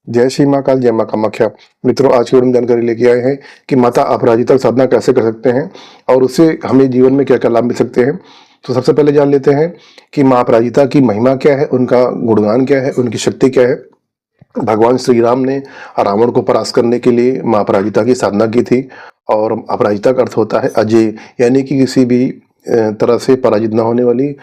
जय श्री महाकाल, जय माँ कामाख्या। मित्रों, आज की वीडियो में जानकारी लेके आए हैं कि माता अपराजिता की साधना कैसे कर सकते हैं और उससे हमें जीवन में क्या क्या लाभ मिल सकते हैं। तो सबसे पहले जान लेते हैं कि माँ अपराजिता की महिमा क्या है, उनका गुणगान क्या है, उनकी शक्ति क्या है। भगवान श्री राम ने रावण को परास्त करने के लिए माँ अपराजिता की साधना की थी। और अपराजिता का अर्थ होता है अजय, यानी कि किसी भी तरह से पराजित न होने वाली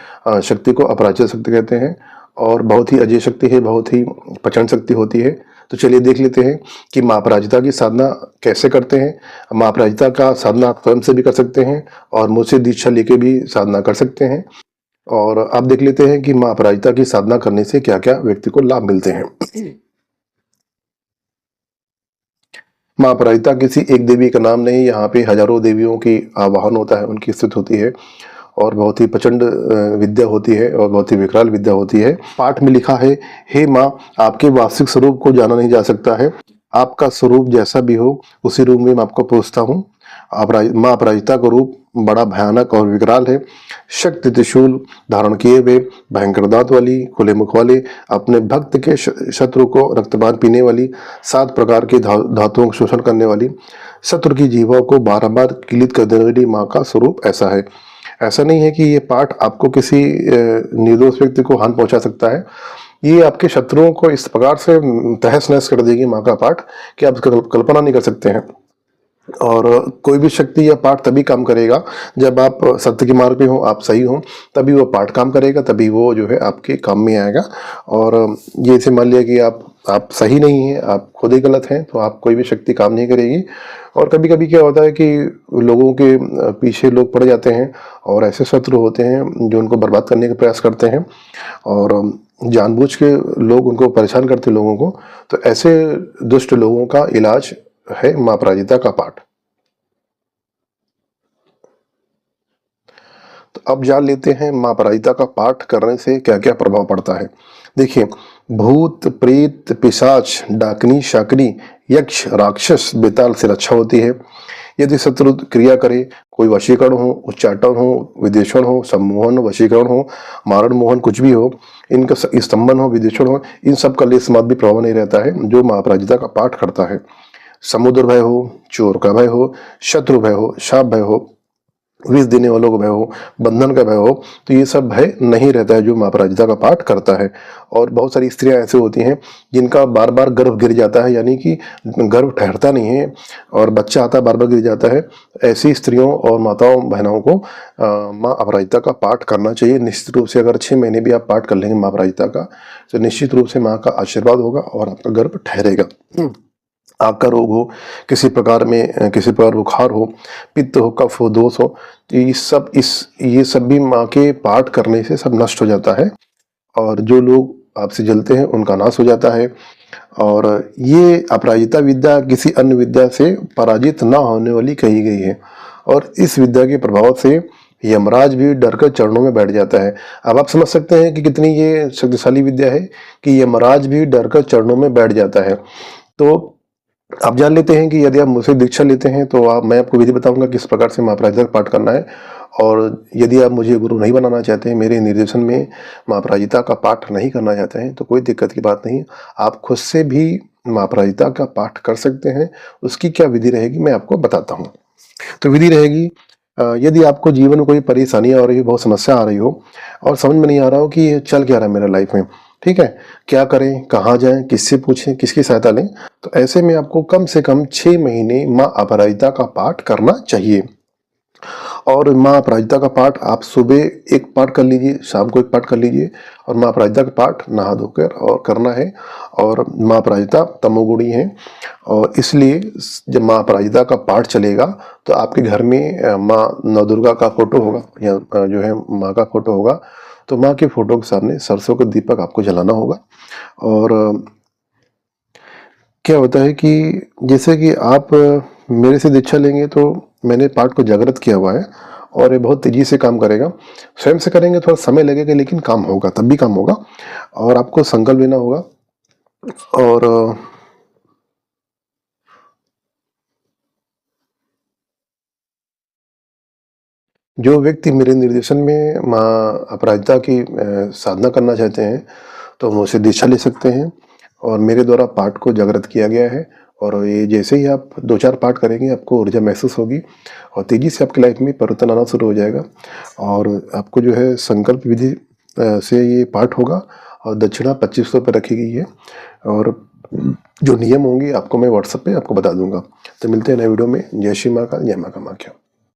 शक्ति को अपराजिता शक्ति कहते हैं। और बहुत ही अजय शक्ति है, बहुत ही प्रचंड शक्ति होती है। तो चलिए देख लेते हैं कि माँ अपराजिता की साधना कैसे करते हैं। माँ अपराजिता का साधना आप स्वयं से भी कर सकते हैं और मुझसे दीक्षा लेके भी साधना कर सकते हैं। और आप देख लेते हैं कि माँ अपराजिता की साधना करने से क्या क्या व्यक्ति को लाभ मिलते हैं। माँ अपराजिता किसी एक देवी का नाम नहीं, यहाँ पे हजारों देवियों की आवाहन होता है, उनकी स्थित होती है। और बहुत ही प्रचंड विद्या होती है और बहुत ही विकराल विद्या होती है। पाठ में लिखा है, हे माँ, आपके वास्तविक स्वरूप को जाना नहीं जा सकता है। आपका स्वरूप जैसा भी हो उसी रूप में मैं आपको पूछता हूँ। माँ अपराजिता का रूप बड़ा भयानक और विकराल है। शक्ति त्रिशूल धारण किए हुए, भयंकर दांत वाली, खुले मुख वाले, अपने भक्त के शत्रु को रक्तपान पीने वाली, 7 प्रकार के धातुओं का शोषण करने वाली, शत्रु की जीवा को बार किलित कर देने वाली माँ का स्वरूप ऐसा है। ऐसा नहीं है कि ये पाठ आपको किसी निर्दोष व्यक्ति को हानि पहुंचा सकता है। ये आपके शत्रुओं को इस प्रकार से तहस नहस कर देगी माँ का पाठ कि आप इसका कल्पना नहीं कर सकते हैं। और कोई भी शक्ति या पाठ तभी काम करेगा जब आप सत्य के मार्ग पे हो, आप सही हो, तभी वो पाठ काम करेगा, तभी वो जो है आपके काम में आएगा। और ये से मान लिया कि आप सही नहीं हैं, आप खुद ही गलत हैं, तो आप कोई भी शक्ति काम नहीं करेगी। और कभी कभी क्या होता है कि लोगों के पीछे लोग पड़ जाते हैं और ऐसे शत्रु होते हैं जो उनको बर्बाद करने का प्रयास करते हैं और जानबूझ के लोग उनको परेशान करते हैं लोगों को। तो ऐसे दुष्ट लोगों का इलाज है माँ अपराजिता का पाठ। तो अब जान लेते हैं माँ अपराजिता का पाठ करने से क्या क्या प्रभाव पड़ता है। देखिए, भूत प्रेत पिशाच डाकनी शाकनी यक्ष राक्षस बेताल से रक्षा होती है। यदि शत्रु क्रिया करे, कोई वशीकरण हो, उच्चाटन हो, विदेशण हो, सम्मोहन वशीकरण हो, मारण मोहन कुछ भी हो, इनका स्तंभन हो, विदेशण हो, इन सब का लेस मात्र भी प्रभाव नहीं रहता है जो माँ अपराजिता का पाठ करता है। समुद्र भय हो, चोर का भय हो, शत्रु भय हो, शाप भय हो, विष देने वालों का भय हो, बंधन का भय हो, तो ये सब भय नहीं रहता है जो माँ अपराजिता का पाठ करता है। और बहुत सारी स्त्रियां ऐसी होती हैं जिनका बार बार गर्भ गिर जाता है, यानी कि गर्भ ठहरता नहीं है और बच्चा आता बार बार गिर जाता है। ऐसी स्त्रियों और माताओं बहनों को माँ अपराजिता का पाठ करना चाहिए निश्चित रूप से। अगर 6 महीने भी आप पाठ कर लेंगे माँ अपराजिता का, तो निश्चित रूप से माँ का आशीर्वाद होगा और आपका गर्भ ठहरेगा। आग का रोग हो, किसी प्रकार में किसी प्रकार बुखार हो, पित्त हो, कफ हो, दोष हो, तो ये सब भी माँ के पाठ करने से सब नष्ट हो जाता है। और जो लोग आपसे जलते हैं उनका नाश हो जाता है। और ये अपराजिता विद्या किसी अन्य विद्या से पराजित न होने वाली कही गई है। और इस विद्या के प्रभाव से यमराज भी डरकर चरणों में बैठ जाता है। अब आप समझ सकते हैं कि कितनी ये शक्तिशाली विद्या है कि यमराज भी डरकर चरणों में बैठ जाता है। तो आप जान लेते हैं कि यदि आप मुझसे दीक्षा लेते हैं तो मैं आपको विधि बताऊंगा किस प्रकार से माँ अपराजिता का पाठ करना है। और यदि आप मुझे गुरु नहीं बनाना चाहते हैं, मेरे निर्देशन में माँ अपराजिता का पाठ नहीं करना चाहते हैं, तो कोई दिक्कत की बात नहीं। आप खुद से भी माँ अपराजिता का पाठ कर सकते हैं। उसकी क्या विधि रहेगी मैं आपको बताता हूँ। तो विधि रहेगी, यदि आपको जीवन में कोई परेशानी आ रही हो, बहुत समस्या आ रही हो और समझ में नहीं आ रहा हो कि चल क्या रहा है मेरे लाइफ में, ठीक है, क्या करें, कहाँ जाएं, किससे पूछें, किसकी सहायता लें, तो ऐसे में आपको कम से कम 6 महीने माँ अपराजिता का पाठ करना चाहिए। और माँ अपराजिता का पाठ आप सुबह एक पाठ कर लीजिए, शाम को एक पाठ कर लीजिए। और माँ अपराजिता का पाठ नहा धोकर और करना है। और माँ अपराजिता तमोगुणी है और इसलिए जब माँ अपराजिता का पाठ चलेगा तो आपके घर में माँ नवदुर्गा का फोटो होगा या जो है माँ का फोटो होगा। तो माँ के फोटो के सामने सरसों का दीपक आपको जलाना होगा। और क्या होता है कि जैसे कि आप मेरे से दीक्षा लेंगे तो मैंने पाठ को जागृत किया हुआ है और ये बहुत तेजी से काम करेगा। स्वयं से करेंगे थोड़ा समय लगेगा लेकिन काम होगा, तब भी काम होगा। और आपको संकल्प लेना होगा। और जो व्यक्ति मेरे निर्देशन में माँ अपराजिता की साधना करना चाहते हैं तो मुझसे दीक्षा ले सकते हैं। और मेरे द्वारा पाठ को जागृत किया गया है। और ये जैसे ही आप 2-4 पाठ करेंगे आपको ऊर्जा महसूस होगी और तेज़ी से आपकी लाइफ में परिवर्तन आना शुरू हो जाएगा। और आपको जो है संकल्प विधि से ये पाठ होगा और दक्षिणा 2500 पर रखी गई है। और जो नियम होंगे आपको मैं व्हाट्सएप पे आपको बता दूंगा। तो मिलते हैं नए वीडियो में। जय श्री महाकाल, जय माँ कामाख्या।